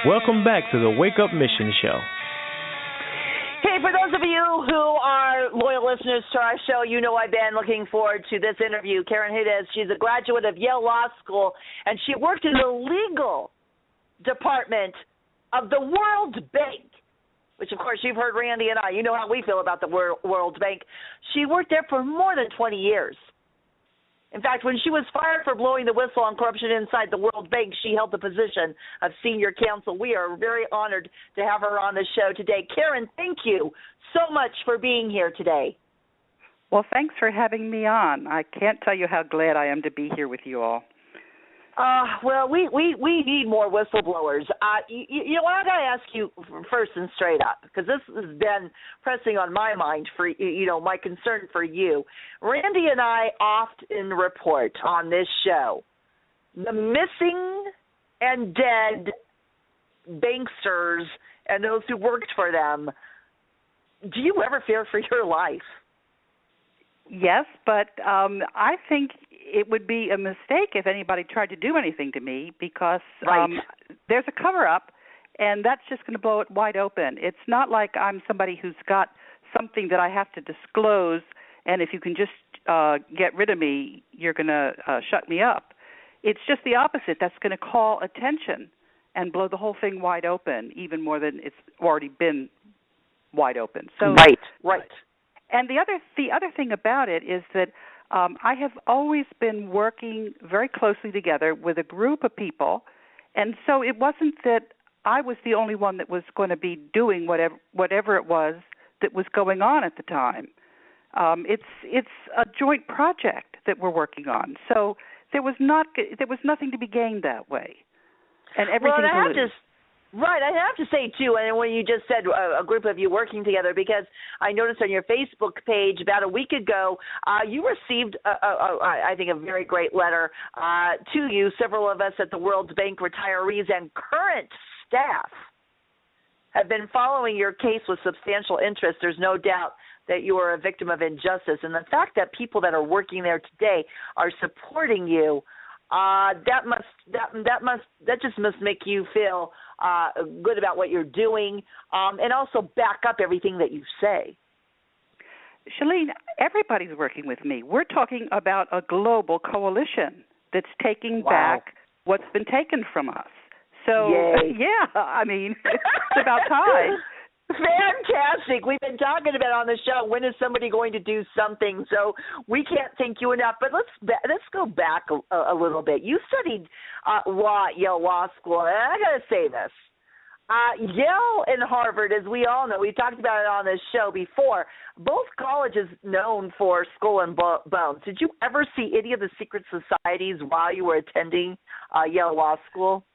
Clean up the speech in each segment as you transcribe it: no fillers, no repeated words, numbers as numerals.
Welcome back to the Wake Up Mission Show. Hey, for those of you who are loyal listeners to our show, you know I've been looking forward to this interview. Karen Hudes, she's a graduate of Yale Law School, and she worked in the legal department of the World Bank, which, of course, you've heard Randy and I. You know how we feel about the World Bank. She worked there for more than 20 years. In fact, when she was fired for blowing the whistle on corruption inside the World Bank, she held the position of senior counsel. We are very honored to have her on the show today. Karen, thank you so much for being here today. Well, thanks for having me on. I can't tell you how glad I am to be here with you all. Well, we need more whistleblowers. You know, I got to ask you first and straight up, because this has been pressing on my mind for, you know, my concern for you. Randy and I often report on this show the missing and dead banksters and those who worked for them. Do you ever fear for your life? Yes, but I think it would be a mistake if anybody tried to do anything to me, because there's a cover-up, and that's just going to blow it wide open. It's not like I'm somebody who's got something that I have to disclose, and if you can just get rid of me, you're going to shut me up. It's just the opposite. That's going to call attention and blow the whole thing wide open, even more than it's already been wide open. So, right. And the other thing about it is that I have always been working very closely together with a group of people, and so it wasn't that I was the only one that was going to be doing whatever it was that was going on at the time. It's a joint project that we're working on, so there was nothing to be gained that way, and everything to lose. Right, I have to say, too, and when you just said a group of you working together, because I noticed on your Facebook page about a week ago, you received, I think, a very great letter to you. Several of us at the World Bank, retirees and current staff, have been following your case with substantial interest. There's no doubt that you are a victim of injustice, and the fact that people that are working there today are supporting you, that just must make you feel good about what you're doing, and also back up everything that you say. Shalene, everybody's working with me. We're talking about a global coalition that's taking back what's been taken from us. So, yeah, I mean, it's about time. Fantastic. We've been talking about on the show, when is somebody going to do something? So we can't thank you enough. But let's go back a little bit. You studied law at Yale Law School, and I got to say this. Yale and Harvard, as we all know, we talked about it on this show before, both colleges known for skull and bones. Did you ever see any of the secret societies while you were attending Yale Law School?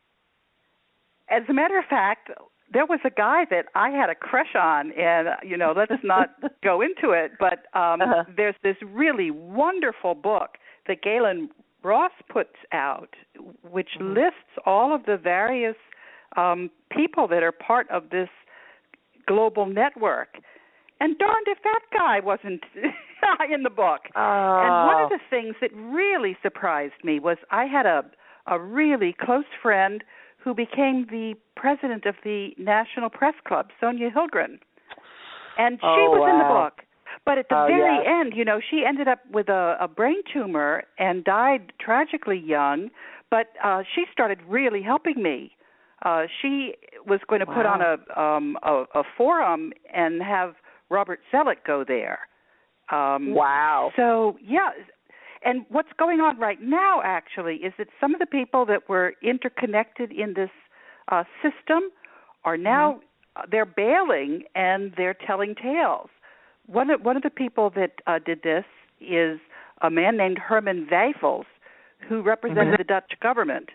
As a matter of fact, there was a guy that I had a crush on, and, you know, let us not go into it, but there's this really wonderful book that Galen Ross puts out, which lists all of the various people that are part of this global network. And darned if that guy wasn't in the book. And one of the things that really surprised me was I had a really close friend who became the president of the National Press Club, Sonia Hilgren. And she was in the book. But at the very end, you know, she ended up with a brain tumor and died tragically young, but she started really helping me. She was going to put on a forum and have Robert Selleck go there. So, yeah. And what's going on right now, actually, is that some of the people that were interconnected in this system are now they're bailing and they're telling tales. One of the people that did this is a man named Herman Wijfels, who represented the Dutch government.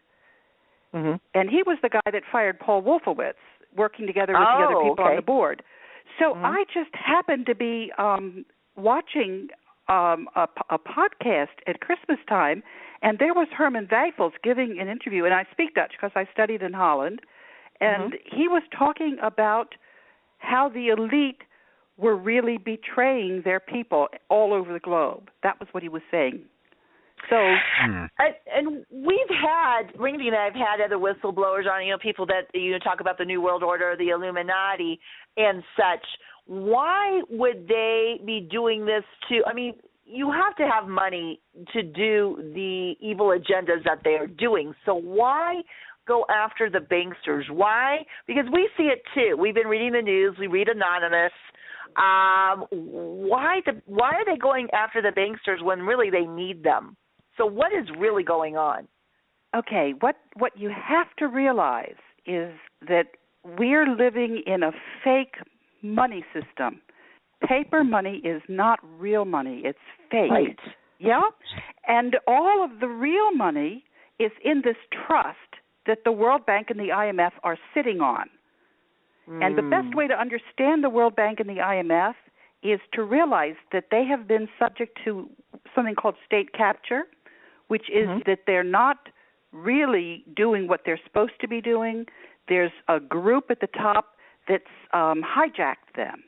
And he was the guy that fired Paul Wolfowitz, working together with the other people on the board. So I just happened to be watching a podcast at Christmas time, and there was Herman Wijfels giving an interview, and I speak Dutch because I studied in Holland, and he was talking about how the elite were really betraying their people all over the globe. That was what he was saying. So, and we've had, Randy and I have had other whistleblowers on, people that, talk about the New World Order, the Illuminati and such. Why would they be doing this you have to have money to do the evil agendas that they are doing. So why go after the banksters? Why? Because we see it too. We've been reading the news. We read Anonymous. Why are they going after the banksters when really they need them? So what is really going on? Okay, what you have to realize is that we're living in a fake money system. Paper money is not real money. It's fake. Right. Yeah? And all of the real money is in this trust that the World Bank and the IMF are sitting on. And the best way to understand the World Bank and the IMF is to realize that they have been subject to something called state capture, which is that they're not really doing what they're supposed to be doing. There's a group at the top that's hijacked them.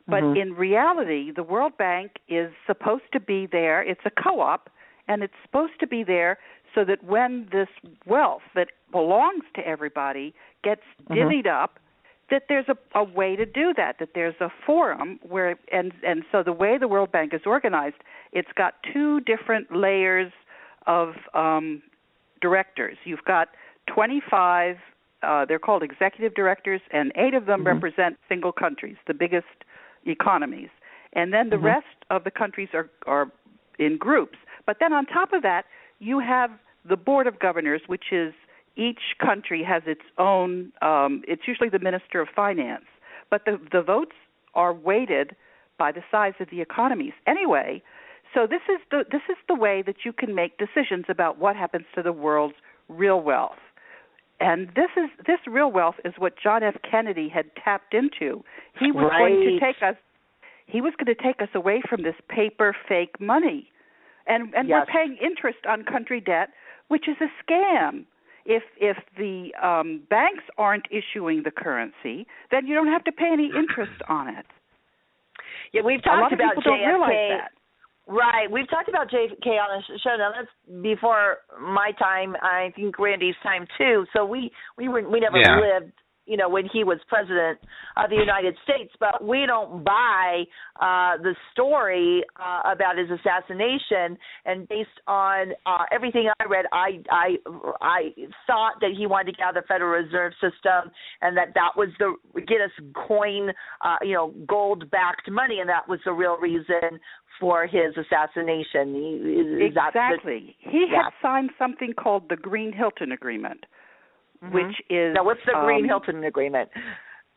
But in reality, the World Bank is supposed to be there. It's a co-op, and it's supposed to be there so that when this wealth that belongs to everybody gets divvied up, that there's a way to do that there's a forum where, and so the way the World Bank is organized, it's got two different layers of directors. You've got 25, they're called executive directors, and 8 of them represent single countries, the biggest economies. And then the rest of the countries are in groups. But then on top of that, you have the Board of Governors, which is each country has its own, it's usually the Minister of Finance. But the votes are weighted by the size of the economies. Anyway, so this is the way that you can make decisions about what happens to the world's real wealth. And this real wealth is what John F. Kennedy had tapped into. He was going to take us. He was going to take us away from this paper fake money, and we're paying interest on country debt, which is a scam. If the banks aren't issuing the currency, then you don't have to pay any interest on it. Yeah, we've talked about JFK. Don't realize that. Right. We've talked about JFK on the show. Now, that's before my time, I think Randy's time, too. So we never lived, when he was president of the United States. But we don't buy the story about his assassination. And based on everything I read, I thought that he wanted to get out of the Federal Reserve System and that was get us coin, gold-backed money, and that was the real reason for his assassination. Exactly. He had signed something called the Green-Hilton Agreement, which is... Now, what's the Green-Hilton Agreement?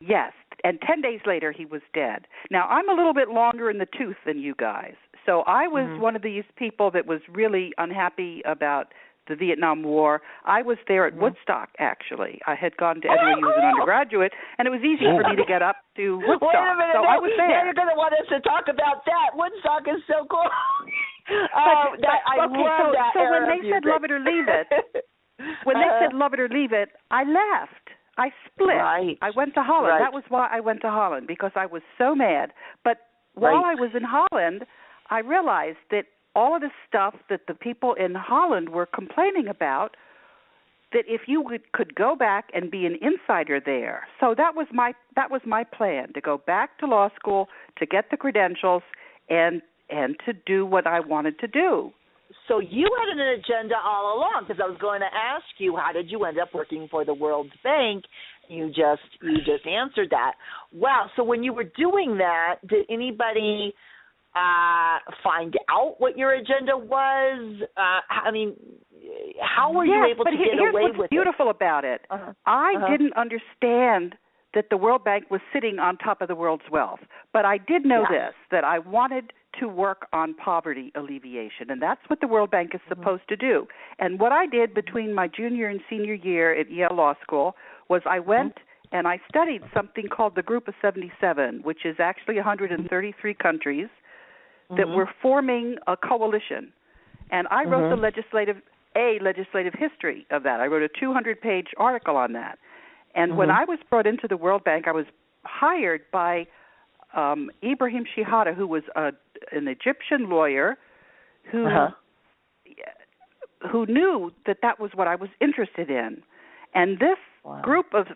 Yes, and 10 days later he was dead. Now, I'm a little bit longer in the tooth than you guys, so I was one of these people that was really unhappy about the Vietnam War. I was there at Woodstock, actually. I had gone to NYU as an undergraduate, and it was easy for me to get up to Woodstock. Wait a minute, so I was there. Now you're going to want us to talk about that. Woodstock is so cool. I love that. So when they said love it or leave it, I left. I split. Right. I went to Holland. Right. That was why I went to Holland, because I was so mad. But while I was in Holland, I realized that all of the stuff that the people in Holland were complaining about, that if you could go back and be an insider there. So that was my plan, to go back to law school, to get the credentials, and to do what I wanted to do. So you had an agenda all along, because I was going to ask you, how did you end up working for the World Bank? You just answered that. Wow. So when you were doing that, did anybody find out what your agenda was? How were you able to get away with it? Here's what's beautiful about it. I didn't understand that the World Bank was sitting on top of the world's wealth. But I did know this, that I wanted to work on poverty alleviation, and that's what the World Bank is supposed to do. And what I did between my junior and senior year at Yale Law School was I went and I studied something called the Group of 77, which is actually 133 countries that were forming a coalition. And I wrote the legislative history of that. I wrote a 200-page article on that. And when I was brought into the World Bank, I was hired by Ibrahim Shihada, who was an Egyptian lawyer who who knew that was what I was interested in. And this group of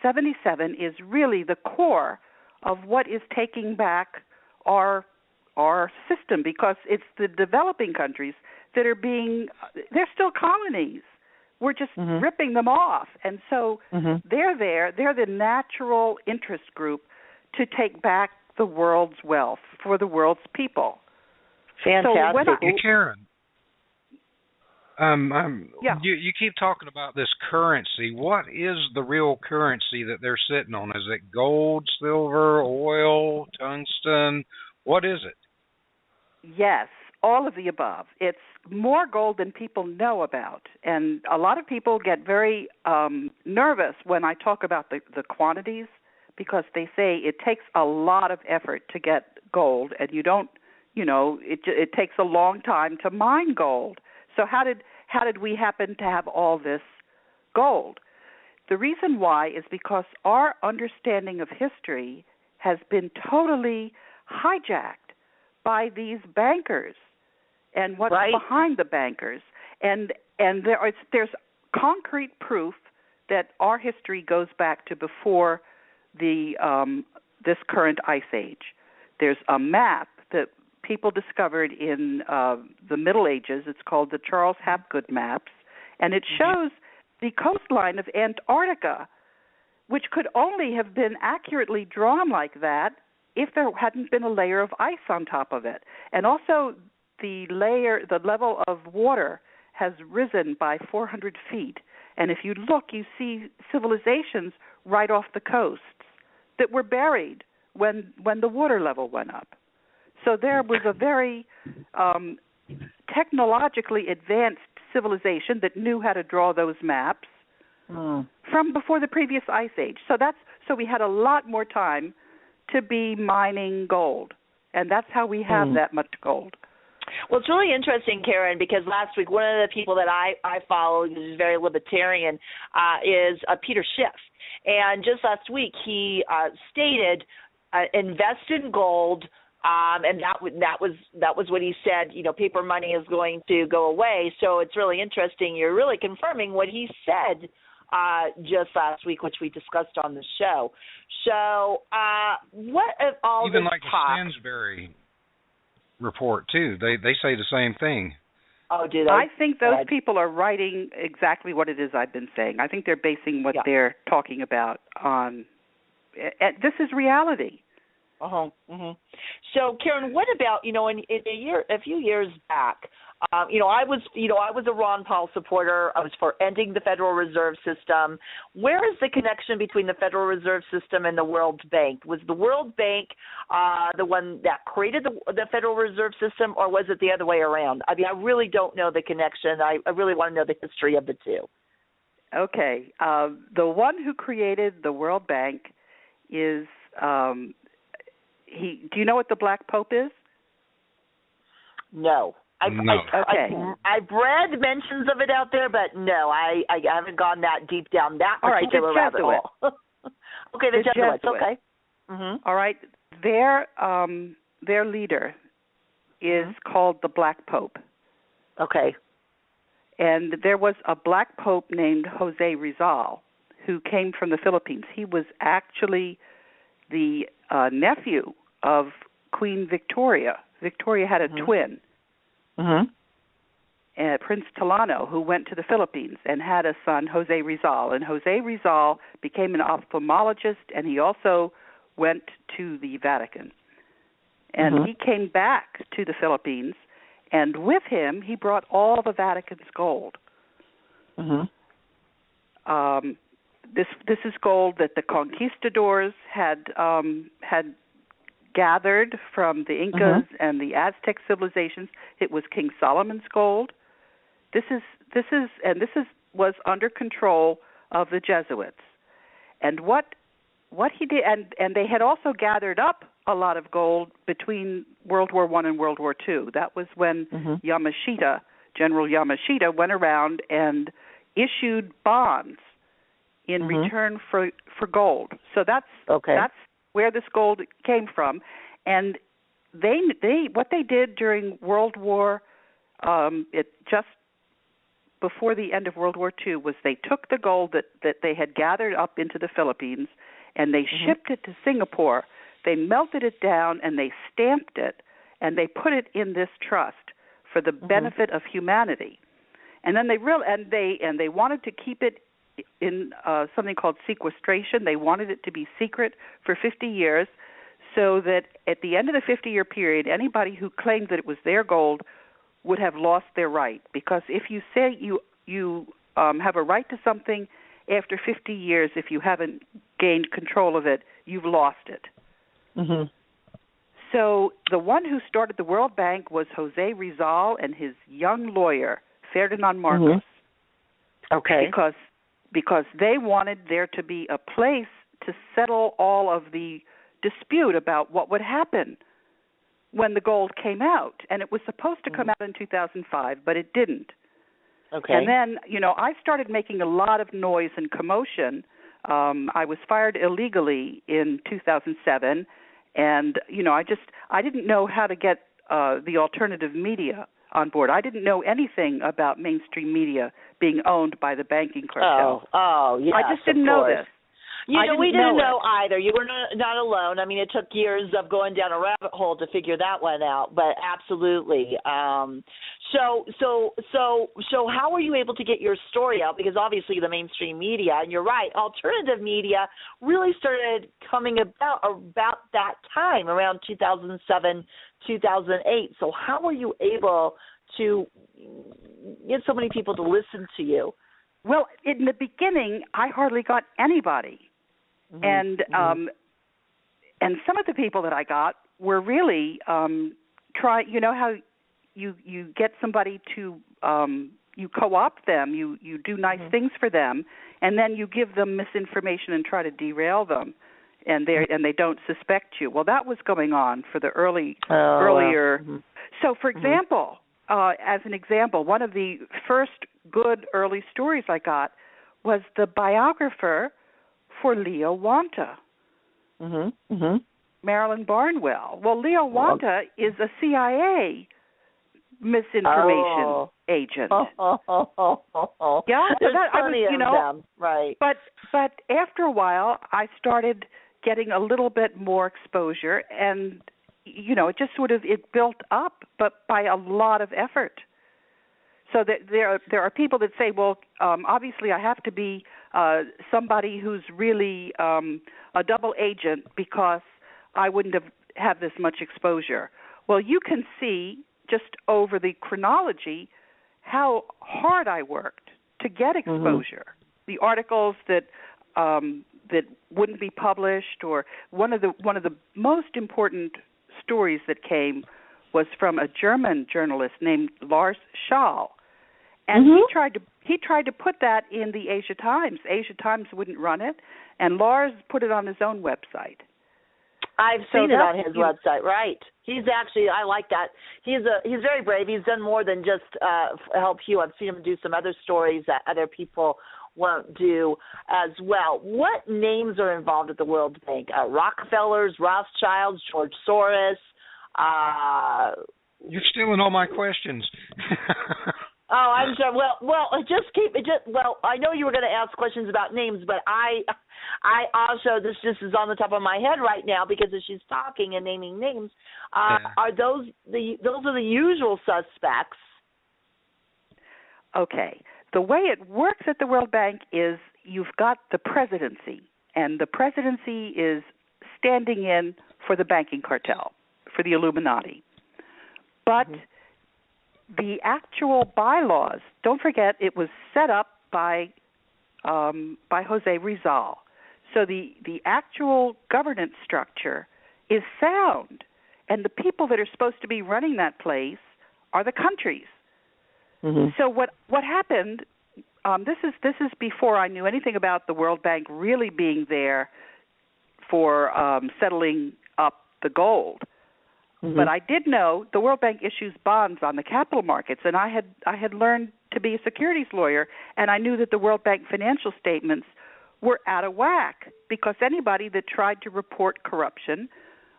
77 is really the core of what is taking back our system, because it's the developing countries that they're still colonies. We're just ripping them off. And so they're there. They're the natural interest group to take back the world's wealth for the world's people. Fantastic. Hey, Karen, you keep talking about this currency. What is the real currency that they're sitting on? Is it gold, silver, oil, tungsten? What is it? Yes, all of the above. It's more gold than people know about. And a lot of people get very nervous when I talk about the quantities, because they say it takes a lot of effort to get gold, and you don't, it takes a long time to mine gold. So how did we happen to have all this gold? The reason why is because our understanding of history has been totally hijacked by these bankers and what's behind the bankers. And there's concrete proof that our history goes back to before this current ice age. There's a map that people discovered in the Middle Ages. It's called the Charles Hapgood maps, and it shows the coastline of Antarctica, which could only have been accurately drawn like that if there hadn't been a layer of ice on top of it. And also the level of water has risen by 400 feet. And if you look, you see civilizations right off the coasts that were buried when the water level went up. So there was a very technologically advanced civilization that knew how to draw those maps from before the previous ice age. So we had a lot more time to be mining gold, and that's how we have that much gold. Well, it's really interesting, Karen, because last week one of the people that I follow, who's very libertarian, is Peter Schiff. And just last week he stated, invest in gold, and that was what he said. Paper money is going to go away. So it's really interesting. You're really confirming what he said just last week, which we discussed on the show. So what of all even this like talk? the Stansberry report too. They say the same thing. Oh, do they? I think those people are writing exactly what it is I've been saying. I think they're basing what they're talking about on. This is reality. So, Karen, what about in a few years back? I was a Ron Paul supporter. I was for ending the Federal Reserve System. Where is the connection between the Federal Reserve System and the World Bank? Was the World Bank the one that created the Federal Reserve System, or was it the other way around? I mean, I really don't know the connection. I really want to know the history of the two. Okay. The one who created the World Bank is do you know what the Black Pope is? No. No. I've read mentions of it out there, but no, I haven't gone that deep down that particular rabbit hole. Okay, the Jesuits. Okay. All right. Their leader is called the Black Pope. Okay. And there was a Black Pope named Jose Rizal who came from the Philippines. He was actually the nephew of Queen Victoria. Victoria had a twin, Prince Tilano, who went to the Philippines and had a son, Jose Rizal. And Jose Rizal became an ophthalmologist, and he also went to the Vatican. And he came back to the Philippines, and with him he brought all the Vatican's gold. This is gold that the conquistadors had gathered from the Incas and the Aztec civilizations. It was King Solomon's gold. This was under control of the Jesuits. And what he did, and they had also gathered up a lot of gold between World War I and World War II. That was when General Yamashita went around and issued bonds in return for gold. So that's where this gold came from. And they what they did during World War, it just before the end of World War II was they took the gold that they had gathered up into the Philippines and they shipped it to Singapore. They melted it down and they stamped it and they put it in this trust for the benefit of humanity. And then they wanted to keep it in something called sequestration. They wanted it to be secret for 50 years so that at the end of the 50-year period, anybody who claimed that it was their gold would have lost their right. Because if you say you have a right to something after 50 years, if you haven't gained control of it, you've lost it. Mm-hmm. So the one who started the World Bank was Jose Rizal and his young lawyer, Ferdinand Marcos. Okay. Because they wanted there to be a place to settle all of the dispute about what would happen when the gold came out. And it was supposed to come out in 2005, but it didn't. Okay. And then, I started making a lot of noise and commotion. I was fired illegally in 2007, and, I didn't know how to get the alternative media on board. I didn't know anything about mainstream media being owned by the banking cartel. Oh, yes, I just didn't know this. We didn't know either. You were not alone. I mean, it took years of going down a rabbit hole to figure that one out, but absolutely. So how were you able to get your story out? Because obviously the mainstream media, and you're right, alternative media really started coming about that time, around 2007, 2008. So how were you able to get so many people to listen to you? Well, in the beginning, I hardly got anybody. And some of the people that I got were really how you get somebody to you co-opt them, you do nice things for them, and then you give them misinformation and try to derail them, and they don't suspect you. Well, that was going on for the earlier. So, for example, as an example, one of the first good early stories I got was the biographer for Leo Wanta, Marilyn Barnwell. Well, Leo Wanta is a CIA misinformation agent. There's plenty of them, right? But after a while, I started getting a little bit more exposure, and it just it built up, but by a lot of effort. So there are people that say, well, obviously I have to be somebody who's really a double agent because I wouldn't have this much exposure. Well, you can see just over the chronology how hard I worked to get exposure. The articles that wouldn't be published, or one of the most important stories that came was from a German journalist named Lars Schall. And he tried to put that in the Asia Times. Asia Times wouldn't run it, and Lars put it on his own website. I've seen it on his website, right? He's actually, I like that. He's very brave. He's done more than just help you. I've seen him do some other stories that other people won't do as well. What names are involved at the World Bank? Rockefellers, Rothschilds, George Soros. You're stealing all my questions. Oh, I'm sorry. Well, just keep it. I know you were going to ask questions about names, but I also, this just is on the top of my head right now because as she's talking and naming names, are those are the usual suspects? Okay. The way it works at the World Bank is you've got the presidency, and the presidency is standing in for the banking cartel, for the Illuminati. But the actual bylaws, don't forget, it was set up by Jose Rizal. So the actual governance structure is sound, and the people that are supposed to be running that place are the countries. So what happened? This is before I knew anything about the World Bank really being there for settling up the gold. But I did know the World Bank issues bonds on the capital markets, and I had learned to be a securities lawyer, and I knew that the World Bank financial statements were out of whack because anybody that tried to report corruption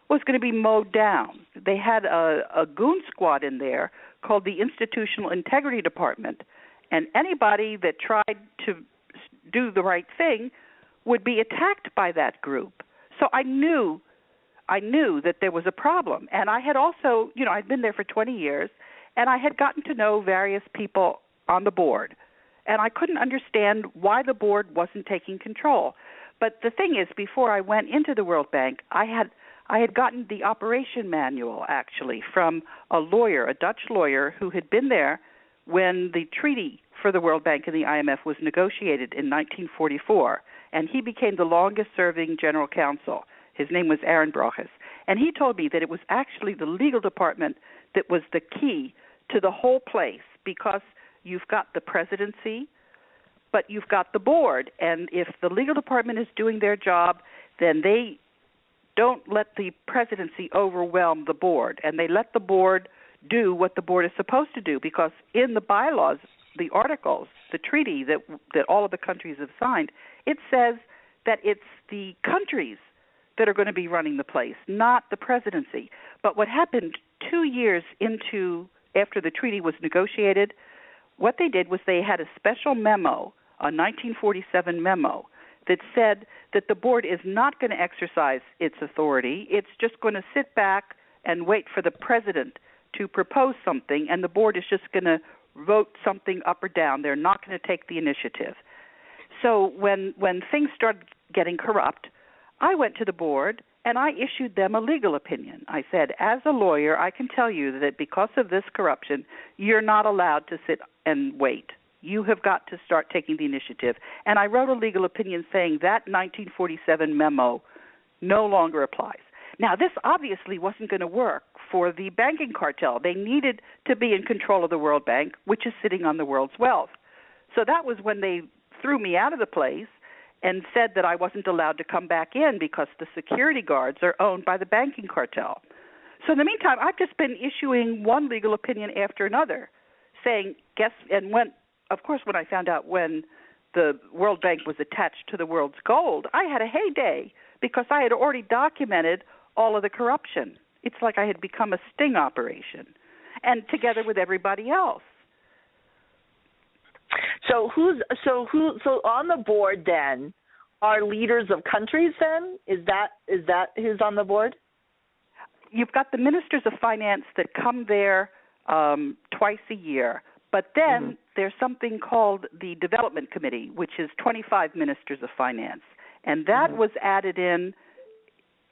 was going to be mowed down. They had a goon squad in there called the Institutional Integrity Department, And anybody that tried to do the right thing would be attacked by that group. So I knew that there was a problem. And I had also, I'd been there for 20 years, and I had gotten to know various people on the board. And I couldn't understand why the board wasn't taking control. But the thing is, before I went into the World Bank, I had gotten the operation manual, actually, from a lawyer, a Dutch lawyer, who had been there when the treaty for the World Bank and the IMF was negotiated in 1944. And he became the longest-serving general counsel. His name was Aaron Broches. And he told me that it was actually the legal department that was the key to the whole place, because you've got the presidency, but you've got the board. And if the legal department is doing their job, then they don't let the presidency overwhelm the board, and they let the board do what the board is supposed to do, because in the bylaws, the articles, the treaty that all of the countries have signed, it says that it's the countries that are going to be running the place, not the presidency. But what happened 2 years after the treaty was negotiated, what they did was they had a special memo, a 1947 memo, that said that the board is not going to exercise its authority. It's just going to sit back and wait for the president to propose something, and the board is just going to vote something up or down. They're not going to take the initiative. So when things started getting corrupt, I went to the board and I issued them a legal opinion. I said, as a lawyer, I can tell you that because of this corruption, you're not allowed to sit and wait. You have got to start taking the initiative. And I wrote a legal opinion saying that 1947 memo no longer applies. Now, this obviously wasn't going to work for the banking cartel. They needed to be in control of the World Bank, which is sitting on the world's wealth. So that was when they threw me out of the place and said that I wasn't allowed to come back in because the security guards are owned by the banking cartel. So in the meantime, I've just been issuing one legal opinion after another, saying, of course, when I found out when the World Bank was attached to the world's gold, I had a heyday because I had already documented all of the corruption. It's like I had become a sting operation, and together with everybody else. So on the board then are leaders of countries then? Is that who's on the board? You've got the ministers of finance that come there twice a year, but then there's something called the Development Committee, which is 25 ministers of finance, and that was added in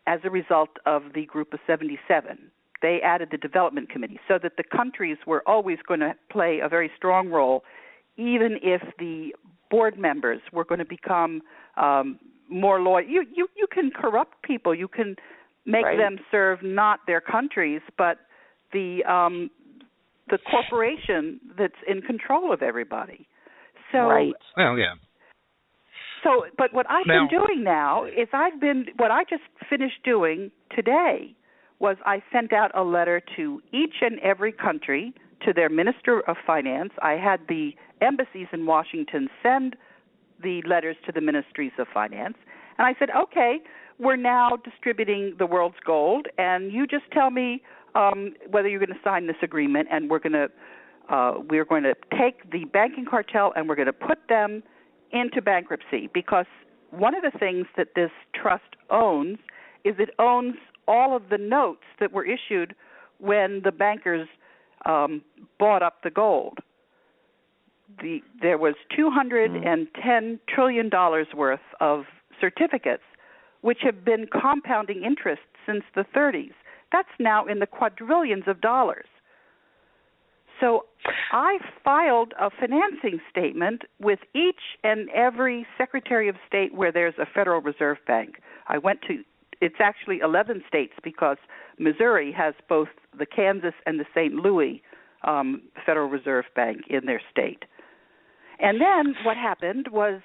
as a result of the Group of 77. They added the Development Committee so that the countries were always going to play a very strong role, even if the board members were going to become more loyal. You can corrupt people. You can make them serve not their countries, but the corporation that's in control of everybody. So, well, yeah. So, but what I've been doing now is what I just finished doing today was I sent out a letter to each and every country, to their Minister of Finance. I had the embassies in Washington send the letters to the Ministries of Finance. And I said, okay, we're now distributing the world's gold, and you just tell me whether you're going to sign this agreement, and we're going to take the banking cartel and we're going to put them into bankruptcy, because one of the things that this trust owns is it owns all of the notes that were issued when the bankers bought up the gold. There was $210 trillion worth of certificates, which have been compounding interest since the 30s. That's now in the quadrillions of dollars. So I filed a financing statement with each and every Secretary of State where there's a Federal Reserve Bank. It's actually 11 states because Missouri has both the Kansas and the St. Louis Federal Reserve Bank in their state. And then what happened was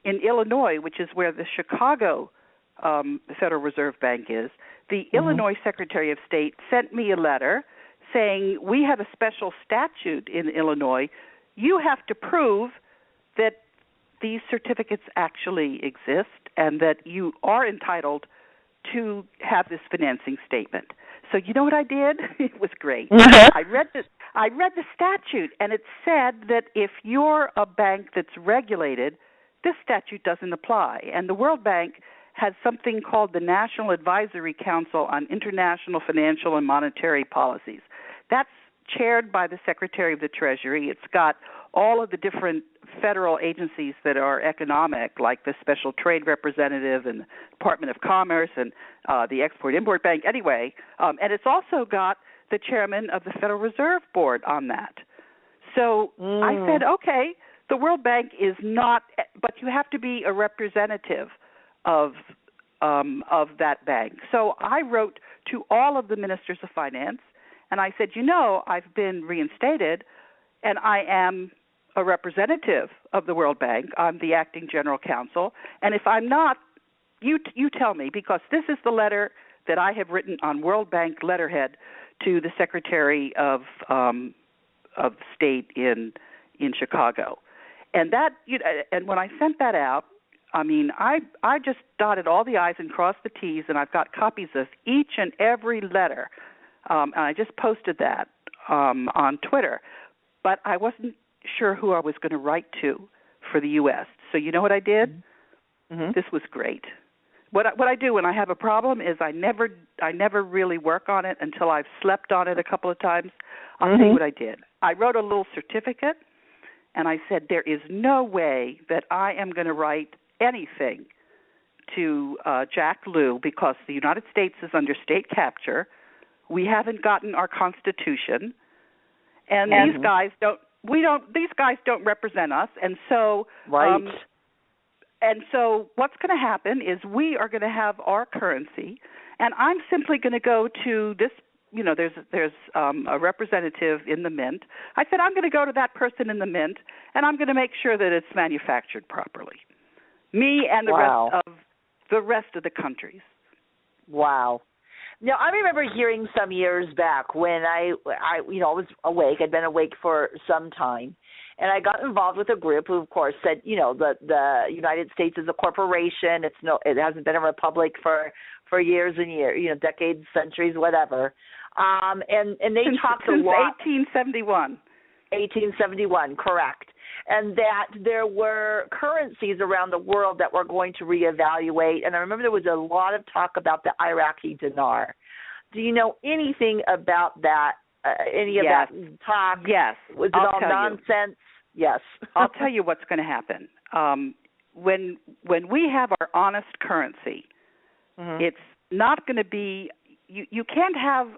in Illinois, which is where the Chicago Federal Reserve Bank is, the Illinois Secretary of State sent me a letter saying, we have a special statute in Illinois. You have to prove that these certificates actually exist and that you are entitled to have this financing statement. So you know what I did? It was great. I I read the statute, and it said that if you're a bank that's regulated, this statute doesn't apply. And the World Bank has something called the National Advisory Council on International Financial and Monetary Policies. That's chaired by the Secretary of the Treasury. It's got all of the different federal agencies that are economic, like the Special Trade Representative and the Department of Commerce and the Export-Import Bank anyway. And it's also got the chairman of the Federal Reserve Board on that. So I said, okay, the World Bank is not, but you have to be a representative of that bank. So I wrote to all of the ministers of finance, and I said, I've been reinstated, and I am a representative of the World Bank. I'm the acting general counsel, and if I'm not, you tell me, because this is the letter that I have written on World Bank letterhead to the Secretary of State in Chicago, and that and when I sent that out, I mean, I just dotted all the I's and crossed the T's, and I've got copies of each and every letter, and I just posted that on Twitter, but I wasn't sure who I was going to write to for the U.S. So you know what I did? Mm-hmm. This was great. What I do when I have a problem is I never really work on it until I've slept on it a couple of times. I'll tell you what I did. I wrote a little certificate, and I said there is no way that I am going to write anything to Jack Lew because the United States is under state capture. We haven't gotten our Constitution, and these guys don't. These guys don't represent us, and so right. And so what's going to happen is we are going to have our currency, and I'm simply going to go to this, there's a representative in the mint. I said I'm going to go to that person in the mint, and I'm going to make sure that it's manufactured properly. Me and the rest of the countries. Wow. Now, I remember hearing some years back when I was awake. I'd been awake for some time. And I got involved with a group who, of course, said, the United States is a corporation. It hasn't been a republic for years and years, decades, centuries, whatever. And they talked a lot. Since 1871. 1871, correct. And that there were currencies around the world that were going to reevaluate. And I remember there was a lot of talk about the Iraqi dinar. Do you know anything about that? Any of that talk? Yes. Was it all nonsense? Yes. I'll tell you what's going to happen. When we have our honest currency, it's not going to be you can't have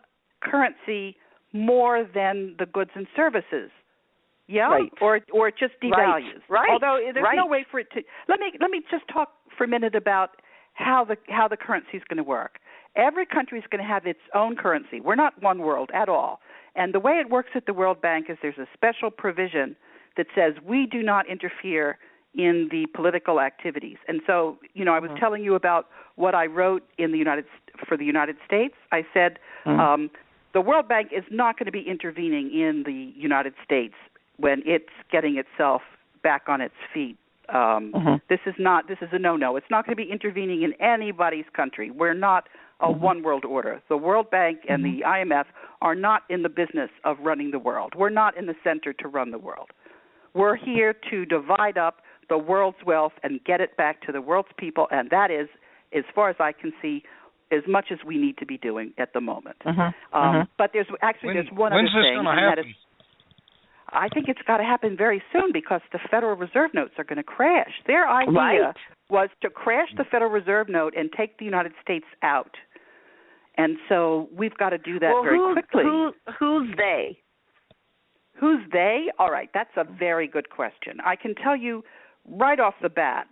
currency more than the goods and services. Yeah, right. or it just devalues. Right. Although there's no way for it to. Let me just talk for a minute about how the currency is going to work. Every country is going to have its own currency. We're not one world at all. And the way it works at the World Bank is there's a special provision that says we do not interfere in the political activities. And so, I was telling you about what I wrote for the United States. I said the World Bank is not going to be intervening in the United States when it's getting itself back on its feet. This is a no-no. It's not going to be intervening in anybody's country. We're not a one world order. The World Bank and the IMF are not in the business of running the world. We're not in the center to run the world. We're here to divide up the world's wealth and get it back to the world's people, and that is, as far as I can see, as much as we need to be doing at the moment. But there's one other thing. When's this going to happen? I think it's got to happen very soon because the Federal Reserve notes are going to crash. Their idea was to crash the Federal Reserve note and take the United States out. And so we've got to do that very quickly. Who's they? Who's they? All right, that's a very good question. I can tell you right off the bat,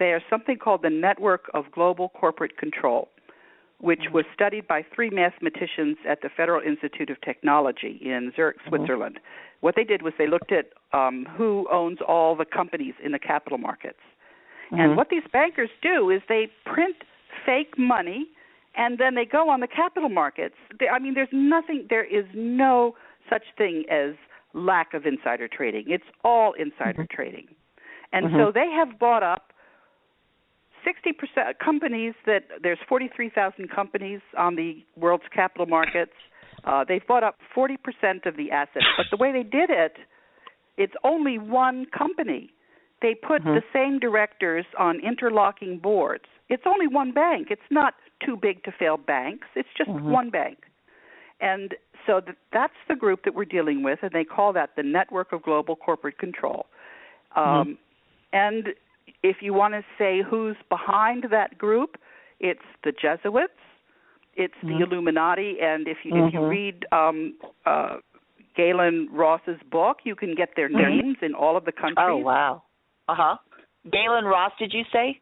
there's something called the Network of Global Corporate Control, which was studied by 3 mathematicians at the Federal Institute of Technology in Zurich, Switzerland. What they did was they looked at who owns all the companies in the capital markets. And what these bankers do is they print fake money, and then they go on the capital markets. There is no such thing as lack of insider trading. It's all insider trading. And so they have bought up 60% companies there's 43,000 companies on the world's capital markets. They've bought up 40% of the assets. But the way they did it, it's only one company. They put the same directors on interlocking boards. It's only one bank. It's not too big to fail banks. It's just one bank. And so that's the group that we're dealing with, and they call that the Network of Global Corporate Control. And if you want to say who's behind that group, it's the Jesuits, it's the Illuminati, and if you read Galen Ross's book, you can get their names in all of the countries. Oh, wow. Galen Ross, did you say?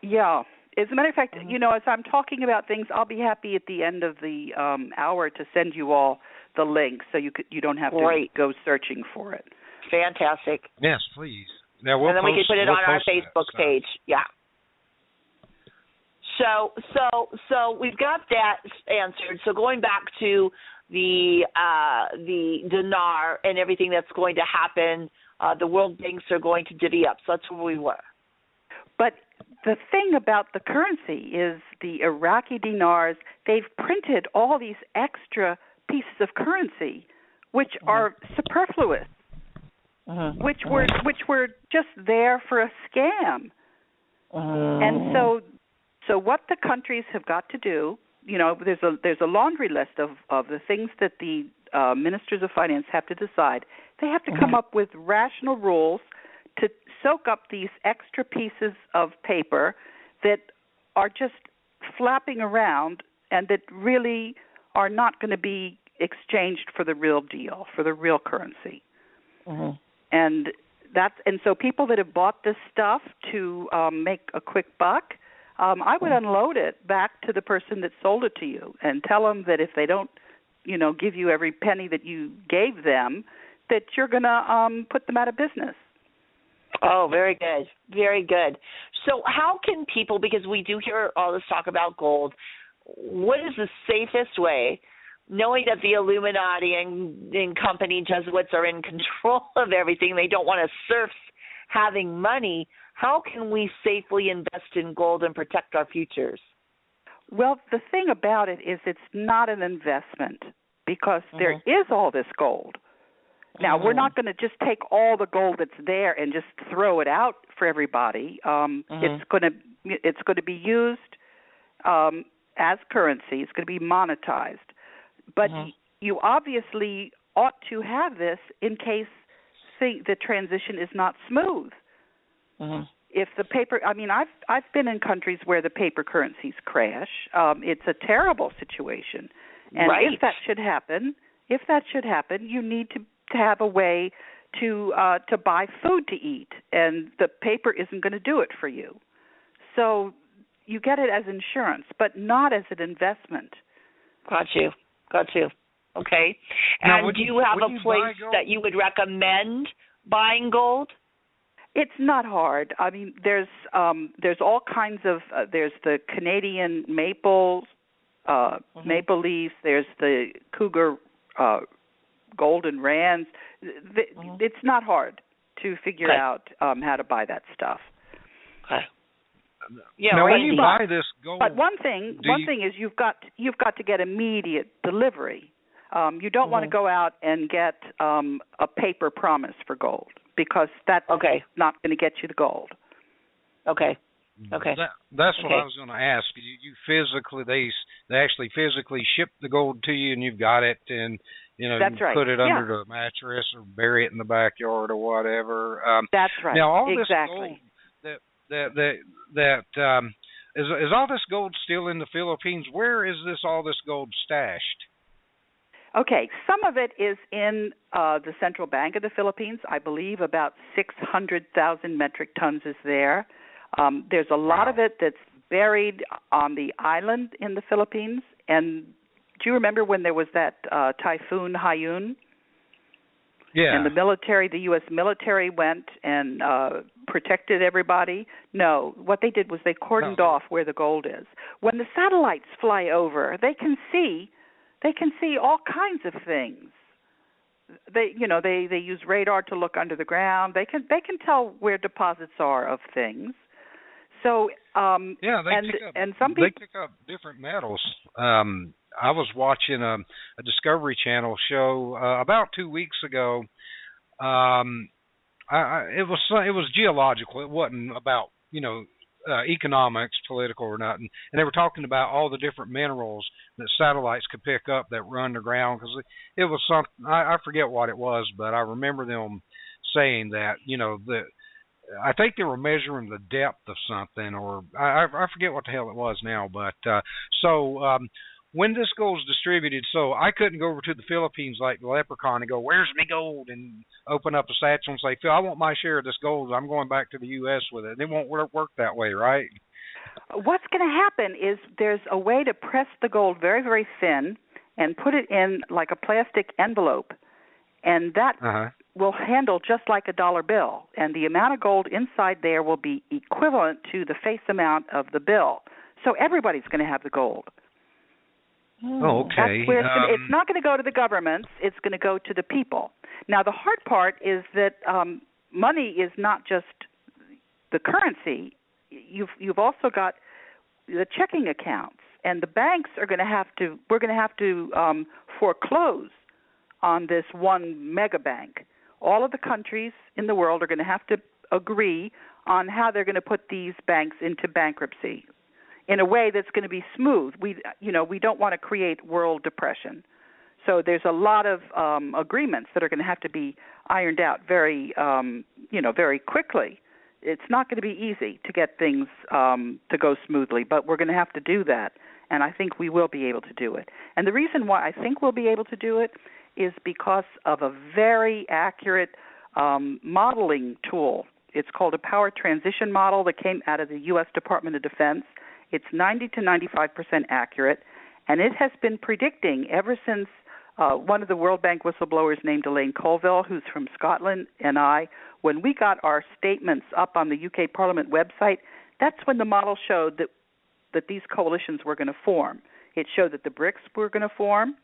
Yeah. As a matter of fact, you know, as I'm talking about things, I'll be happy at the end of the hour to send you all the links so you don't have to go searching for it. Fantastic. Yes, please. Now and then we can put it on our Facebook page. Yeah. So we've got that answered. So going back to the dinar and everything that's going to happen, the world banks are going to divvy up. So that's where we were. But the thing about the currency is the Iraqi dinars, they've printed all these extra pieces of currency which are superfluous, which were just there for a scam. And so what the countries have got to do, you know, there's a laundry list of the things that the ministers of finance have to decide. They have to come up with rational rules to soak up these extra pieces of paper that are just flapping around and that really are not going to be exchanged for the real deal, for the real currency. And so people that have bought this stuff to make a quick buck, I would unload it back to the person that sold it to you and tell them that if they don't, you know, give you every penny that you gave them, that you're going to put them out of business. Oh, very good. Very good. So how can people, because we do hear all this talk about gold, what is the safest way, knowing that the Illuminati and company Jesuits are in control of everything, they don't want to serfs having money, how can we safely invest in gold and protect our futures? Well, the thing about it is it's not an investment because there is all this gold. Now, we're not going to just take all the gold that's there and just throw it out for everybody. It's going to be used as currency. It's going to be monetized. But you obviously ought to have this in case the transition is not smooth. If the paper, I mean, I've been in countries where the paper currencies crash. It's a terrible situation, and if that should happen, you need to have a way to buy food to eat, and the paper isn't going to do it for you. So you get it as insurance, but not as an investment. Got you. Okay. Now, and do you have a place that you would recommend buying gold? It's not hard. I mean, there's all kinds of there's the Canadian maple leaves. There's the Cougar golden rands. It's not hard to figure out how to buy that stuff. Okay. Yeah. Now, when you buy this gold, but one thing is you've got to get immediate delivery. You don't want to go out and get a paper promise for gold because that's not going to get you the gold. Okay. That's what I was going to ask. You physically, they actually physically ship the gold to you, and you've got it, and you put it under the mattress or bury it in the backyard or whatever. That's right. Now all this gold is all this gold still in the Philippines? Where is all this gold stashed? Okay, some of it is in the Central Bank of the Philippines. I believe about 600,000 metric tons is there. There's a lot of it that's buried on the island in the Philippines. And do you remember when there was that Typhoon Haiyan? Yeah. And the U.S. military went and protected everybody? No, what they did was they cordoned off where the gold is. When the satellites fly over, they can see all kinds of things. They use radar to look under the ground. They can tell where deposits are of things. So some people pick up different metals. I was watching a Discovery Channel show about 2 weeks ago. It was geological. It wasn't about economics, political or nothing. And they were talking about all the different minerals that satellites could pick up that were underground, because it was something, I forget what it was, but I remember them saying that I think they were measuring the depth of something, or I forget what the hell it was now. But when this goes distributed, so I couldn't go over to the Philippines like the leprechaun and go, "Where's my gold?" and open up a satchel and say, "Phil, I want my share of this gold. I'm going back to the U.S. with it." It won't work that way, right? What's going to happen is there's a way to press the gold very, very thin and put it in like a plastic envelope, and that will handle just like a dollar bill. And the amount of gold inside there will be equivalent to the face amount of the bill. So everybody's going to have the gold. Oh, okay. That's where it's not going to go to the governments. It's going to go to the people. Now, the hard part is that money is not just the currency. You've also got the checking accounts, and the banks are going to have to. We're going to have to foreclose on this one mega bank. All of the countries in the world are going to have to agree on how they're going to put these banks into bankruptcy in a way that's going to be smooth. We don't want to create world depression. So there's a lot of agreements that are going to have to be ironed out very quickly. It's not going to be easy to get things to go smoothly, but we're going to have to do that, and I think we will be able to do it. And the reason why I think we'll be able to do it is because of a very accurate modeling tool. It's called a power transition model that came out of the U.S. Department of Defense. It's 90 to 95% accurate, and it has been predicting ever since one of the World Bank whistleblowers named Elaine Colville, who's from Scotland, and I, when we got our statements up on the UK Parliament website, that's when the model showed that these coalitions were going to form. It showed that the BRICS were going to form,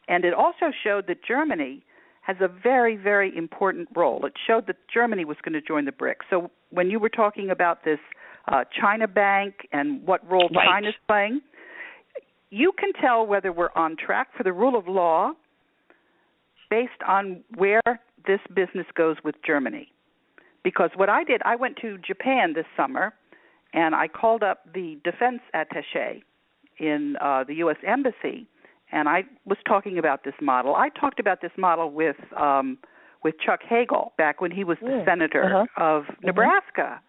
and it also showed that Germany has a very, very important role. It showed that Germany was going to join the BRICS. So when you were talking about this China Bank and what role China's playing, you can tell whether we're on track for the rule of law based on where this business goes with Germany. Because what I did, I went to Japan this summer, and I called up the defense attaché in the U.S. Embassy, and I was talking about this model. I talked about this model with Chuck Hagel back when he was the senator of Nebraska.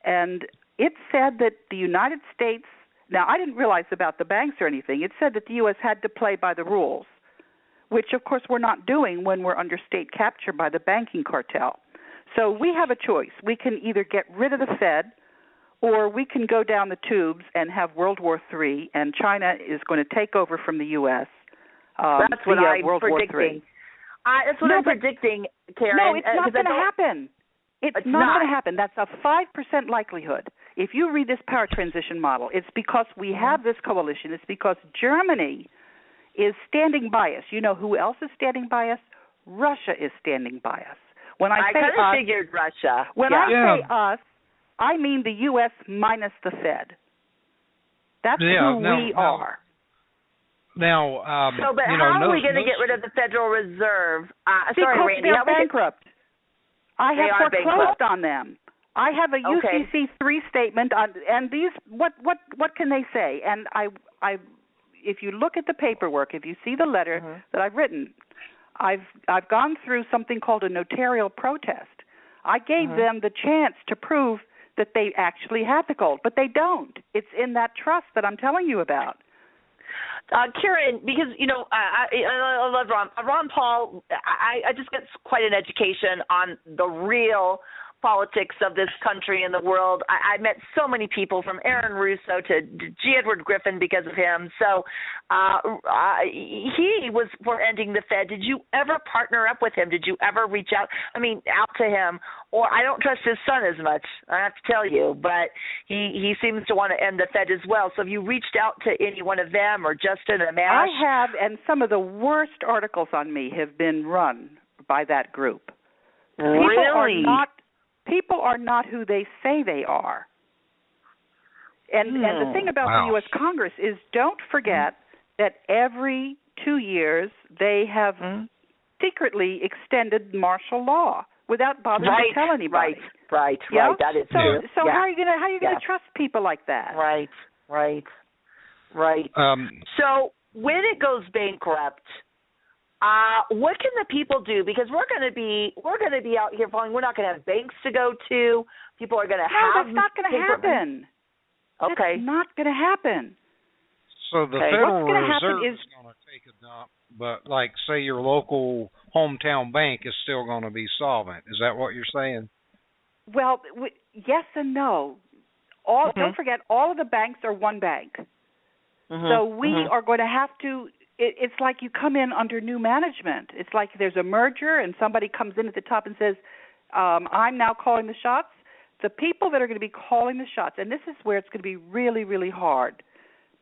And it said that the United States, now I didn't realize about the banks or anything, it said that the U.S. had to play by the rules, which of course we're not doing when we're under state capture by the banking cartel. So we have a choice. We can either get rid of the Fed, or we can go down the tubes and have World War III, and China is going to take over from the U.S. That's what I'm predicting. That's what I'm predicting, Karen. No, it's not going to happen. It's not going to happen. That's a 5% likelihood. If you read this power transition model, it's because we have this coalition. It's because Germany is standing by us. You know who else is standing by us? Russia is standing by us. When I say kind of figured Russia. When I say us, I mean the U.S. minus the Fed. That's who we are. Now, but how are we going to get rid of the Federal Reserve? Sorry, Randy. They're bankrupt. I have foreclosed on them. I have a UCC 3 statement on, and these. What can they say? And I, if you look at the paperwork, if you see the letter that I've written, I've gone through something called a notarial protest. I gave them the chance to prove that they actually have the gold, but they don't. It's in that trust that I'm telling you about. Karen, because, I love Ron Paul. I just get quite an education on the real politics of this country and the world. I met so many people, from Aaron Russo to G. Edward Griffin, because of him. So he was for ending the Fed. Did you ever partner up with him? Did you ever reach out to him? Or I don't trust his son as much, I have to tell you, but he seems to want to end the Fed as well. So have you reached out to any one of them, or Justin or Mash? I have, and some of the worst articles on me have been run by that group. Really? People are not who they say they are. And the thing about the U.S. Congress is, don't forget that every 2 years they have secretly extended martial law without bothering to tell anybody. Right. That is true. So how are you going to trust people like that? Right. So when it goes bankrupt, what can the people do? Because we're going to be out here following. We're not going to have banks to go to. People are going to have. No, that's not going to happen. Okay. That's not going to happen. So the Federal Reserve is going to take a dump, but like say your local hometown bank is still going to be solvent. Is that what you're saying? Well, yes and no. Don't forget, all of the banks are one bank. So we are going to have to. It's like you come in under new management. It's like there's a merger and somebody comes in at the top and says, I'm now calling the shots. The people that are going to be calling the shots, and this is where it's going to be really, really hard,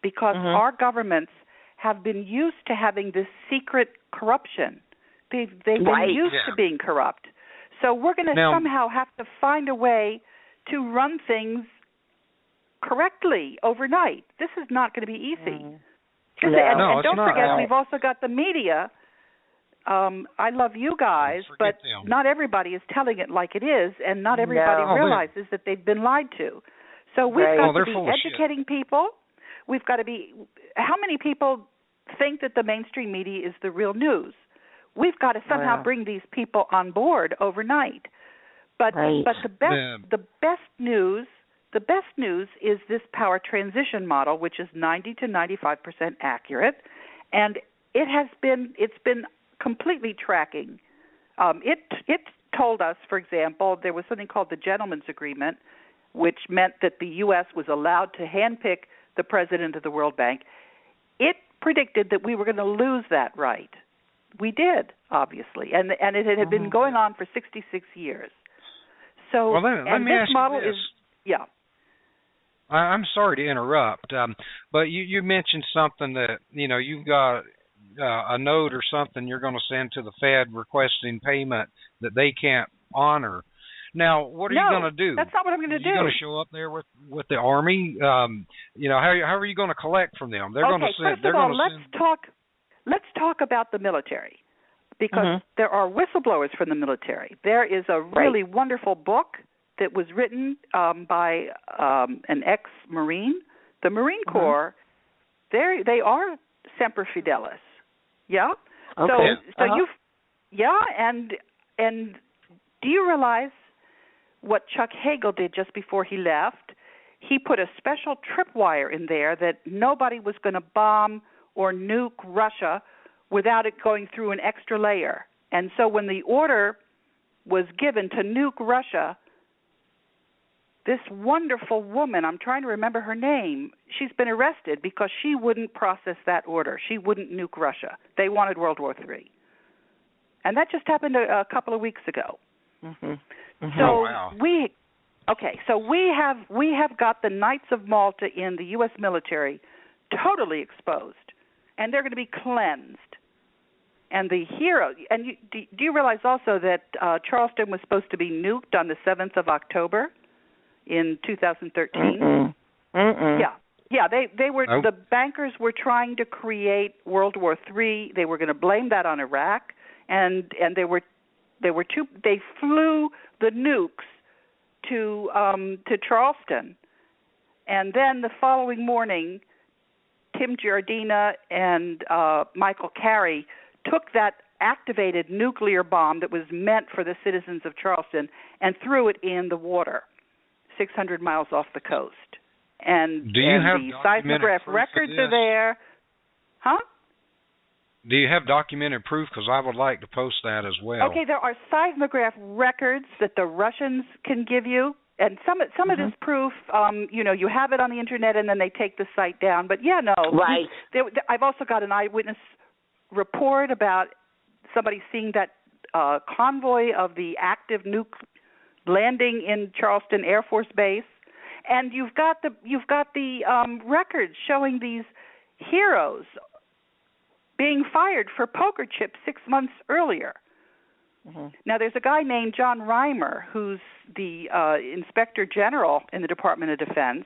because our governments have been used to having this secret corruption. They've been used to being corrupt. So we're going to somehow have to find a way to run things correctly overnight. This is not going to be easy. And don't forget, we've also got the media. I love you guys, but not everybody is telling it like it is, and not everybody realizes that they've been lied to. So we've got to be educating people. We've got to be – how many people think that the mainstream media is the real news? We've got to somehow bring these people on board overnight. But the best news is this power transition model, which is 90 to 95% accurate, and it's been completely tracking. It told us, for example, there was something called the Gentleman's Agreement, which meant that the U.S. was allowed to handpick the president of the World Bank. It predicted that we were going to lose that right. We did, obviously, and it had been going on for 66 years. So, let me this ask model you this. I'm sorry to interrupt, but you mentioned something that, you've got a note or something you're going to send to the Fed requesting payment that they can't honor. Now, what are you going to do? That's not what I'm going to do. You're going to show up there with the Army? How are you going to collect from them? They're going to send. First of all, let's talk about the military, because there are whistleblowers from the military. There is a really wonderful book that was written by an ex-Marine. The Marine Corps, they are semper fidelis. Yeah. Okay. So and do you realize what Chuck Hagel did just before he left? He put a special tripwire in there that nobody was going to bomb or nuke Russia without it going through an extra layer. And so when the order was given to nuke Russia, this wonderful woman, I'm trying to remember her name, she's been arrested because she wouldn't process that order. She wouldn't nuke Russia. They wanted World War III. And that just happened a couple of weeks ago. So we have got the Knights of Malta in the U.S. military totally exposed, and they're going to be cleansed. And the hero, and do you realize also that Charleston was supposed to be nuked on the 7th of October in 2013? Yeah, they were. The bankers were trying to create World War III. They were going to blame that on Iraq, and they flew the nukes to Charleston, and then the following morning, Tim Giardina and Michael Carey took that activated nuclear bomb that was meant for the citizens of Charleston and threw it in the water, 600 miles off the coast. And the seismograph records are there. Huh? Do you have documented proof? Because I would like to post that as well. Okay, there are seismograph records that the Russians can give you. And some of this proof, you have it on the Internet and then they take the site down. But, Right. I've also got an eyewitness report about somebody seeing that convoy of the active nuke landing in Charleston Air Force Base. And you've got the records showing these heroes being fired for poker chips 6 months earlier. Now, there's a guy named John Reimer, who's the Inspector General in the Department of Defense,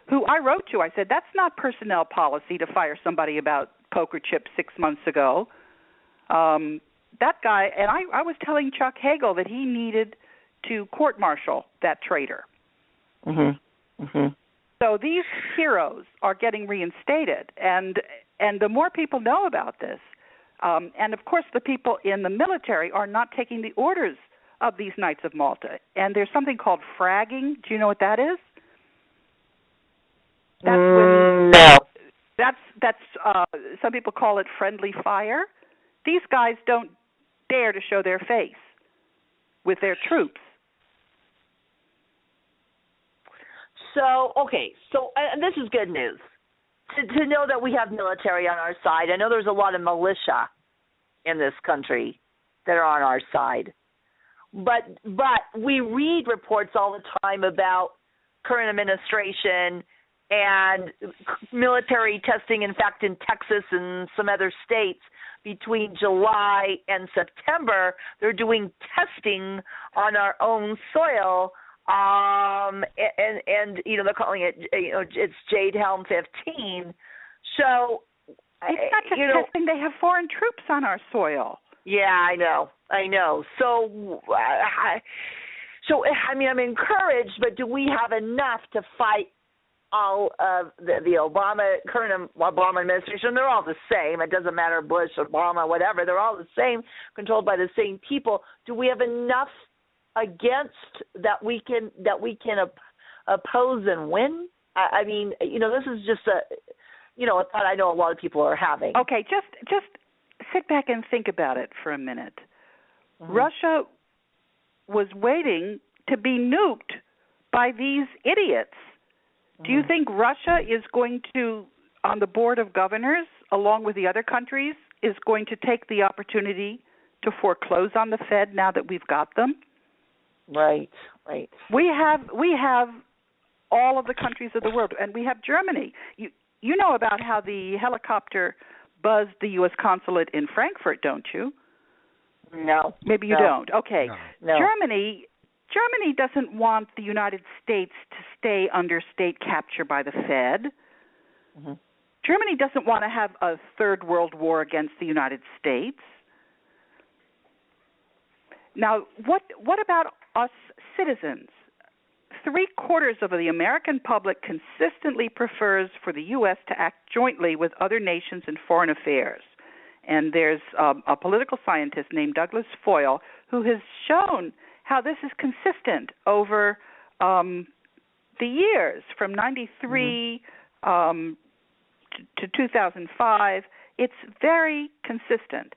who I wrote to. I said, that's not personnel policy to fire somebody about poker chips 6 months ago. That guy, and I was telling Chuck Hagel that he needed to court-martial that traitor. Mm-hmm. Mm-hmm. So these heroes are getting reinstated, and the more people know about this, and of course the people in the military are not taking the orders of these Knights of Malta. And there's something called fragging. Do you know what that is? That's when no. That's some people call it friendly fire. These guys don't dare to show their face with their troops. So, okay, and this is good news. To know that we have military on our side. I know there's a lot of militia in this country that are on our side. But we read reports all the time about current administration and military testing. In fact, in Texas and some other states, between July and September, they're doing testing on our own soil. And they're calling it, it's Jade Helm 15. So it's not just testing; they have foreign troops on our soil. Yeah, I know. So, I'm encouraged, but do we have enough to fight all of the current Obama administration? They're all the same. It doesn't matter, Bush, Obama, whatever. They're all the same, controlled by the same people. Do we have enough against that we can oppose and win? This is just a thought I know a lot of people are having. Okay, just sit back and think about it for a minute. Mm-hmm. Russia was waiting to be nuked by these idiots. Mm-hmm. Do you think Russia is going to, on the board of governors, along with the other countries, is going to take the opportunity to foreclose on the Fed now that we've got them? Right. We have all of the countries of the world, and we have Germany. You know about how the helicopter buzzed the U.S. consulate in Frankfurt, don't you? No. Maybe you don't. Okay. No. Germany doesn't want the United States to stay under state capture by the Fed. Mm-hmm. Germany doesn't want to have a third world war against the United States. Now, what about us citizens? 3/4 of the American public consistently prefers for the U.S. to act jointly with other nations in foreign affairs. And there's a political scientist named Douglas Foyle who has shown how this is consistent over the years from 93 to 2005. It's very consistent.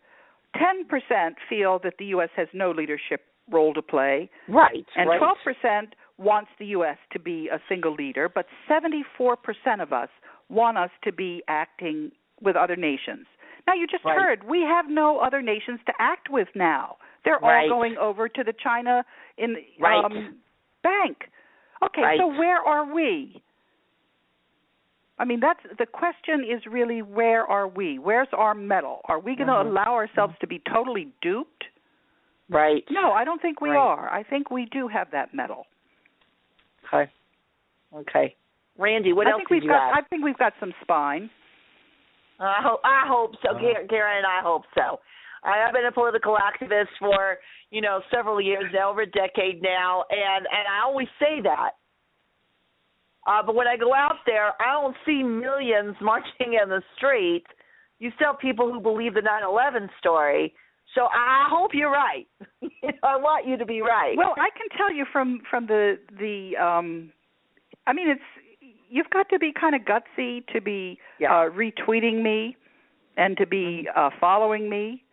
10% feel that the U.S. has no leadership role to play. Right. And 12% wants the U.S. to be a single leader, but 74% of us want us to be acting with other nations. Now, you just heard, we have no other nations to act with now. They're all going over to the China bank. Okay, so where are we? I mean, that's the question is really, where are we? Where's our mettle? Are we going to allow ourselves to be totally duped? Right. No, I don't think we are. I think we do have that mettle. Okay. Randy, what else did you have? I think we've got some spine. I hope so, Karen. I hope so. I have been a political activist for, several years now, over a decade now, and I always say that. But when I go out there, I don't see millions marching in the street. You still have people who believe the 9/11 story. So I hope you're right. I want you to be right. Well, I can tell you from the it's you've got to be kind of gutsy to be retweeting me and to be following me.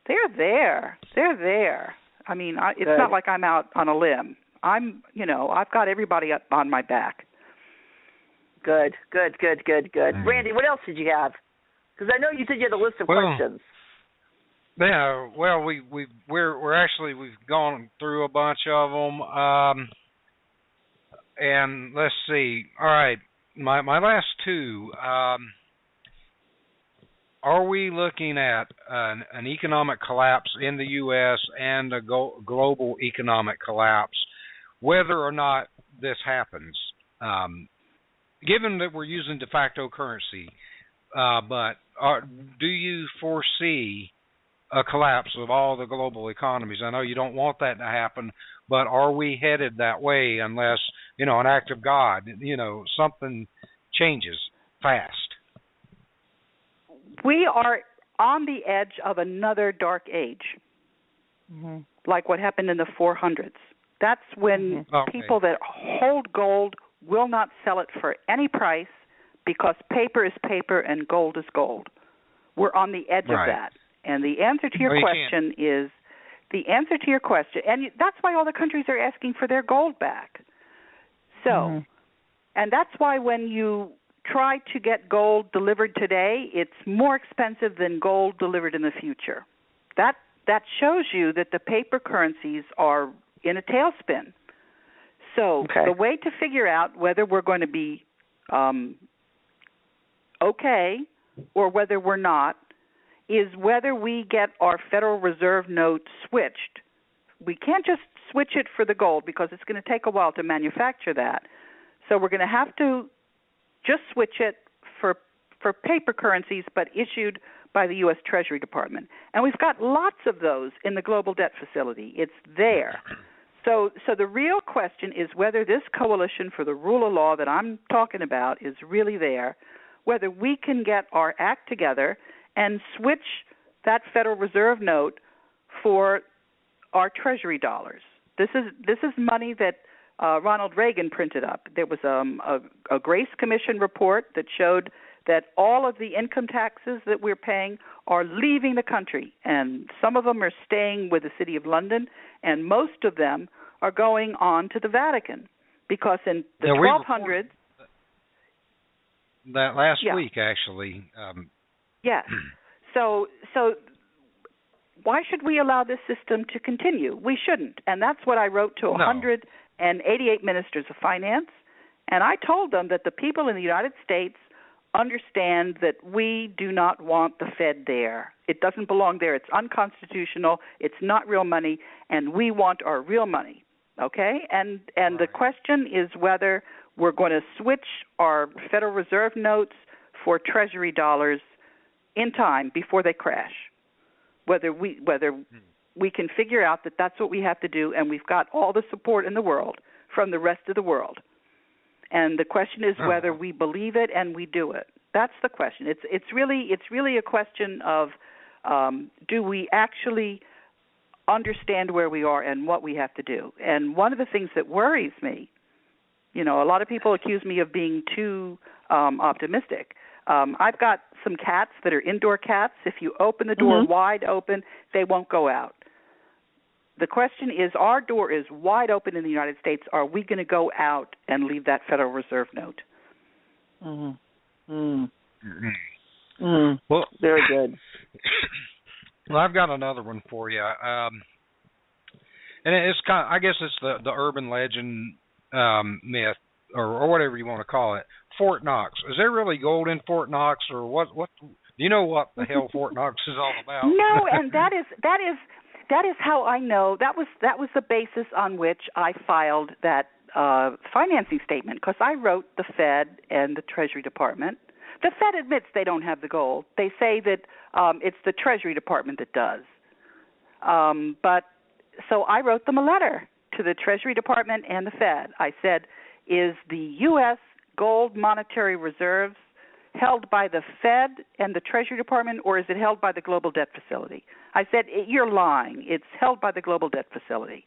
They're there. I mean, it's not like I'm out on a limb. I've got everybody up on my back. Good. Randy, what else did you have? Because I know you said you had a list of questions. Yeah, well, we've gone through a bunch of them, and let's see. All right, my last two. Are we looking at an economic collapse in the U.S. and a global economic collapse, whether or not this happens? given that we're using de facto currency, do you foresee a collapse of all the global economies? I know you don't want that to happen, but are we headed that way unless, an act of God, something changes fast? We are on the edge of another dark age, like what happened in the 400s. That's when people that hold gold will not sell it for any price because paper is paper and gold is gold. We're on the edge of that. And the answer to your question is, and that's why all the countries are asking for their gold back. So, and that's why when you try to get gold delivered today, it's more expensive than gold delivered in the future. That shows you that the paper currencies are in a tailspin. So the way to figure out whether we're going to be okay or whether we're not is whether we get our Federal Reserve note switched. We can't just switch it for the gold because it's going to take a while to manufacture that. So we're going to have to just switch it for paper currencies but issued by the U.S. Treasury Department. And we've got lots of those in the global debt facility. It's there. So the real question is whether this coalition for the rule of law that I'm talking about is really there, whether we can get our act together and switch that Federal Reserve note for our Treasury dollars. This is money that Ronald Reagan printed up. There was a Grace Commission report that showed that all of the income taxes that we're paying are leaving the country, and some of them are staying with the City of London, and most of them are going on to the Vatican, because in the 1200s... That last week, actually. Yes. So why should we allow this system to continue? We shouldn't, and that's what I wrote to 188 ministers of finance, and I told them that the people in the United States understand that we do not want the Fed there. It doesn't belong there. It's unconstitutional. It's not real money, and we want our real money, okay? And the question is whether we're going to switch our Federal Reserve notes for Treasury dollars in time before they crash, whether we can figure out that that's what we have to do, and we've got all the support in the world from the rest of the world. And the question is whether we believe it and we do it. That's the question. It's really a question of do we actually understand where we are and what we have to do. And one of the things that worries me, a lot of people accuse me of being too optimistic. I've got some cats that are indoor cats. If you open the door wide open, they won't go out. The question is, our door is wide open in the United States. Are we going to go out and leave that Federal Reserve note? Well, very good. Well, I've got another one for you. And it's I guess it's the urban legend myth or whatever you want to call it. Fort Knox. Is there really gold in Fort Knox, or what? Do you know what the hell Fort Knox is all about? No, and that is how I know. That was the basis on which I filed that financing statement, because I wrote the Fed and the Treasury Department. The Fed admits they don't have the gold. They say that it's the Treasury Department that does. But so I wrote them a letter to the Treasury Department and the Fed. I said, is the U.S. gold monetary reserves held by the Fed and the Treasury Department, or is it held by the Global Debt Facility? I said, you're lying. It's held by the Global Debt Facility.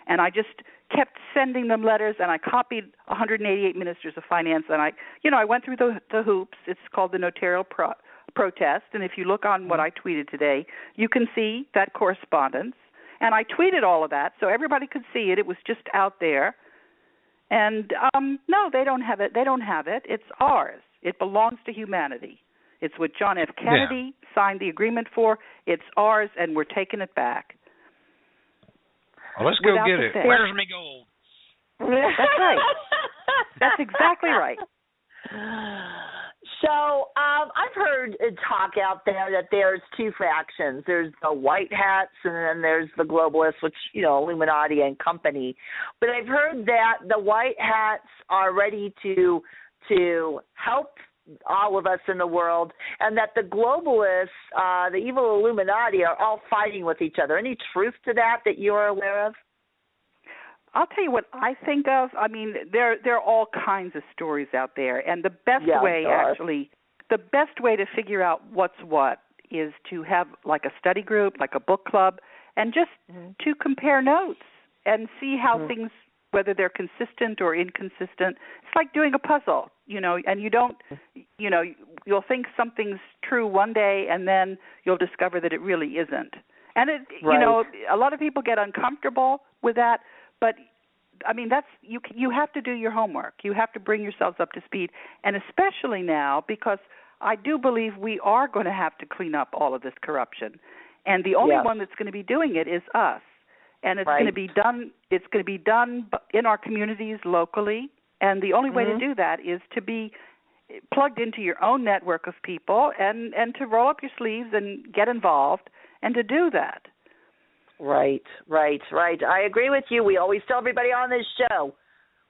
And I just kept sending them letters, and I copied 188 ministers of finance, and I went through the hoops. It's called the notarial protest, and if you look on what I tweeted today, you can see that correspondence. And I tweeted all of that so everybody could see it. It was just out there. And no, they don't have it. They don't have it. It's ours. It belongs to humanity. It's what John F. Kennedy signed the agreement for. It's ours, and we're taking it back. Well, let's go get it. Where's me gold? That's right. That's exactly right. So I've heard talk out there that there's two factions. There's the white hats, and then there's the globalists, which, Illuminati and company. But I've heard that the white hats are ready to to help all of us in the world, and that the globalists, the evil Illuminati, are all fighting with each other. Any truth to that you are aware of? I'll tell you what I think of. I mean, there are all kinds of stories out there, and the best way to figure out what's what is to have like a study group, like a book club, and just to compare notes and see how things, whether they're consistent or inconsistent. It's like doing a puzzle, and you don't, you'll think something's true one day, and then you'll discover that it really isn't. And a lot of people get uncomfortable with that, but I mean, that's you have to do your homework. You have to bring yourselves up to speed, and especially now, because I do believe we are going to have to clean up all of this corruption, and the only one that's going to be doing it is us. And it's going to be done. It's going to be done in our communities locally, and the only way to do that is to be plugged into your own network of people and to roll up your sleeves and get involved and to do that. Right. I agree with you. We always tell everybody on this show,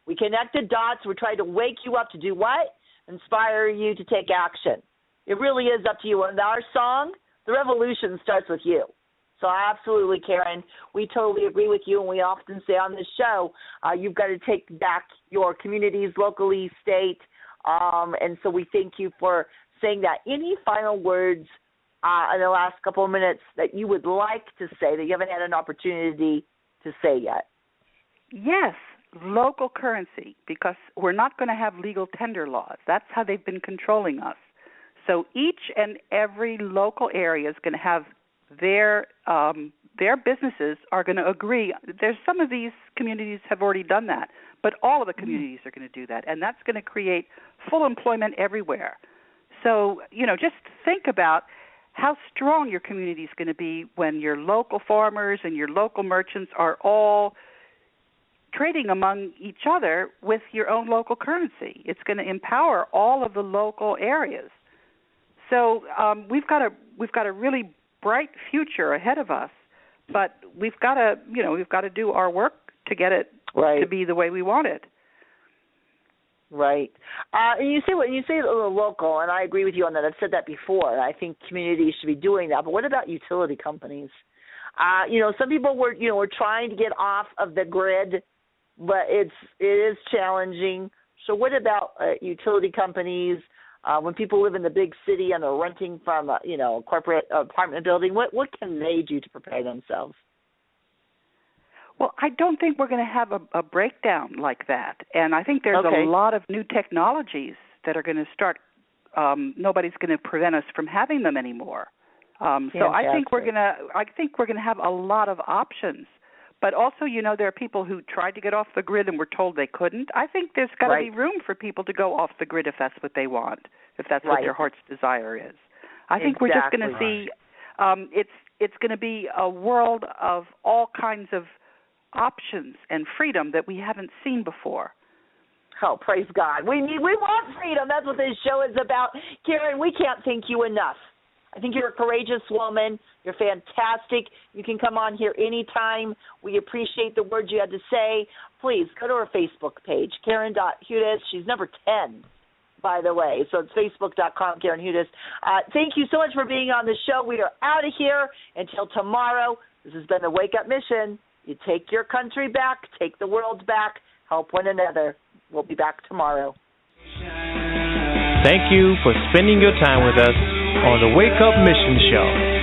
we connect the dots. We're trying to wake you up to do what? Inspire you to take action. It really is up to you. And our song, The Revolution, starts with you. So absolutely, Karen, we totally agree with you, and we often say on this show, you've got to take back your communities locally, state, and so we thank you for saying that. Any final words in the last couple of minutes that you would like to say that you haven't had an opportunity to say yet? Yes, local currency, because we're not going to have legal tender laws. That's how they've been controlling us. So each and every local area is going to have their businesses are going to agree. There's some of these communities have already done that, but all of the communities are going to do that, and that's going to create full employment everywhere. So, just think about how strong your community is going to be when your local farmers and your local merchants are all trading among each other with your own local currency. It's going to empower all of the local areas. So we've got a really bright future ahead of us, but we've got to do our work to get it to be the way we want it. Right. And you say the local, and I agree with you on that. I've said that before. I think communities should be doing that. But what about utility companies? Some people were trying to get off of the grid, but it is challenging. So what about utility companies? When people live in the big city and they're renting from a corporate apartment building, what can they do to prepare themselves? Well, I don't think we're going to have a breakdown like that. And I think there's a lot of new technologies that are going to start. Nobody's going to prevent us from having them anymore. So I think we're going to have a lot of options. But also, there are people who tried to get off the grid and were told they couldn't. I think there's got to be room for people to go off the grid if that's what they want, if that's what their heart's desire is. I think we're just going to see it's going to be a world of all kinds of options and freedom that we haven't seen before. Oh, praise God. We want freedom. That's what this show is about. Karen, we can't thank you enough. I think you're a courageous woman. You're fantastic. You can come on here anytime. We appreciate the words you had to say. Please go to her Facebook page, Karen.Hudes. She's number 10, by the way. So it's facebook.com, Karen Hudes. Thank you so much for being on the show. We are out of here until tomorrow. This has been the Wake Up Mission. You take your country back, take the world back, help one another. We'll be back tomorrow. Thank you for spending your time with us on the Wake Up Mission Show.